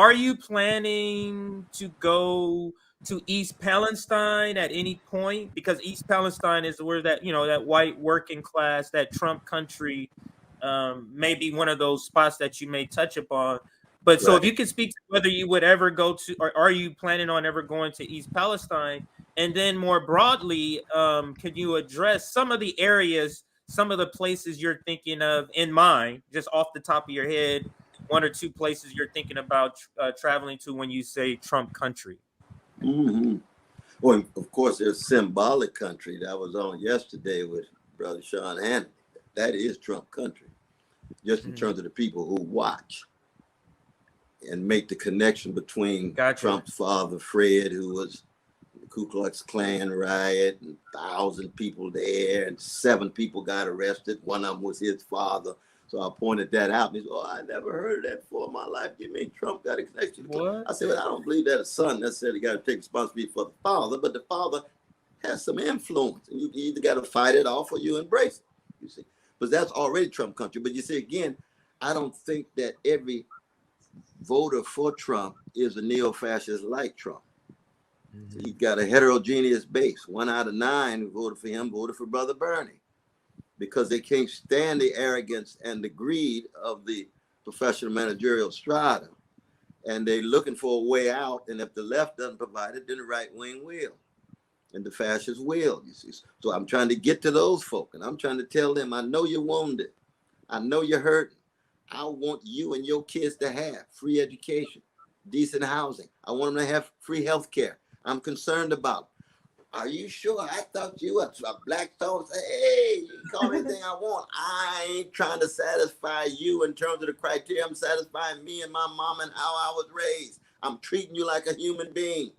are you planning to go to East Palestine at any point? Because East Palestine is where that, that white working class, that Trump country, may be one of those spots that you may touch upon. But so if Right. you could speak to whether you would ever go to, or are you planning on ever going to East Palestine? And then more broadly, could you address some of the areas, some of the places you're thinking of in mind, just off the top of your head, one or two places you're thinking about traveling to when you say Trump country? Mm-hmm. Well, of course, there's symbolic country that was on yesterday with Brother Sean Hannity. That is Trump country, just in terms of the people who watch and make the connection between Trump's father, Fred, who was the Ku Klux Klan riot, and 1,000 people there, and 7 people got arrested. One of them was his father. So I pointed that out. And he said, "Oh, I never heard of that before in my life. You mean Trump got a connection?" What? I said, "Well, I don't believe that a son necessarily got to take responsibility for the father, but the father has some influence. And you either got to fight it off or you embrace it, you see. But that's already Trump country. But you see, again, I don't think that every voter for Trump is a neo-fascist like Trump. He's got a heterogeneous base. 1 out of 9 who voted for him voted for Brother Bernie, because they can't stand the arrogance and the greed of the professional managerial strata. And they're looking for a way out. And if the left doesn't provide it, then the right wing will. And the fascists will, you see. So I'm trying to get to those folk. And I'm trying to tell them, I know you're wounded. I know you're hurting. I want you and your kids to have free education, decent housing. I want them to have free health care. I'm concerned about them. Are you sure? I thought you were a black soul. Say, hey, you can call me anything I want. I ain't trying to satisfy you in terms of the criteria. I'm satisfying me and my mom and how I was raised. I'm treating you like a human being.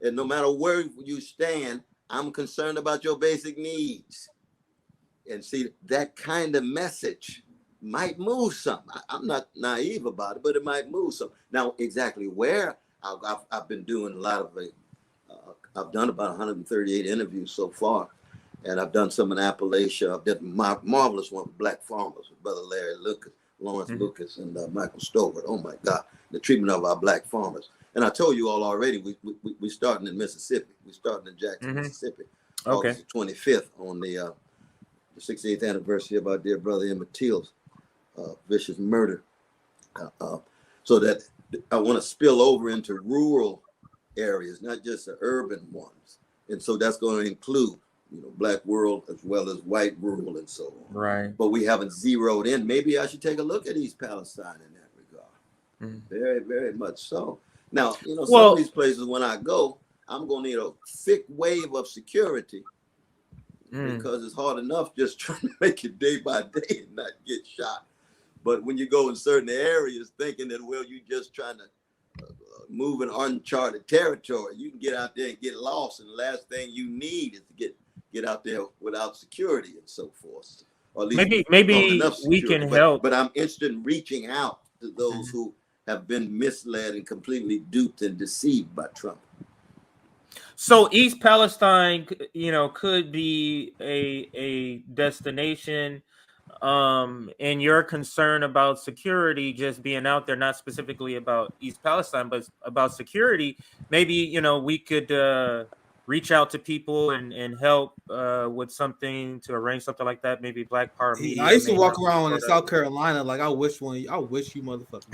And no matter where you stand, I'm concerned about your basic needs. And see, that kind of message might move some. I'm not naive about it, but it might move some. Now, exactly where I've been doing a lot of I've done about 138 interviews so far, and I've done some in Appalachia. I've done my marvelous one with black farmers with Brother Larry Lucas, Lawrence Lucas, and Michael Stowart. Oh my God, the treatment of our black farmers. And I told you all already, we starting in Mississippi. We starting in Jackson, Mississippi, August the 25th on the 68th anniversary of our dear brother Emmett Till's vicious murder. So that I want to spill over into rural areas, not just the urban ones. And so that's going to include, black world as well as white rural and so on. Right. But we haven't zeroed in. Maybe I should take a look at East Palestine in that regard. Very, very much so. Now, some of these places, when I go, I'm going to need a thick wave of security because it's hard enough just trying to make it day by day and not get shot. But when you go in certain areas thinking that, well, you're just trying to move in uncharted territory, you can get out there and get lost. And the last thing you need is to get out there without security and so forth. Or at least maybe we can help. But I'm interested in reaching out to those who have been misled and completely duped and deceived by Trump. So East Palestine, could be a destination. And your concern about security just being out there, not specifically about East Palestine, but about security, maybe, we could reach out to people and help with something to arrange something like that. Maybe Black Power Media. I used to walk around in South Carolina like I wish you motherfuckers.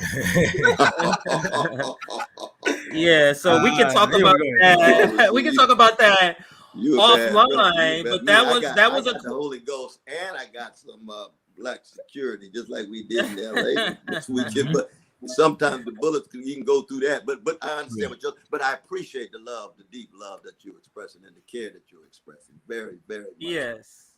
Yeah, so we can talk about that. We can talk about that offline. But that was the Holy Ghost, and I got some black security, just like we did in LA this weekend. But sometimes the bullets you can go through that. But I understand what you're. But I appreciate the love, the deep love that you're expressing, and the care that you're expressing. Very, very much. Yes.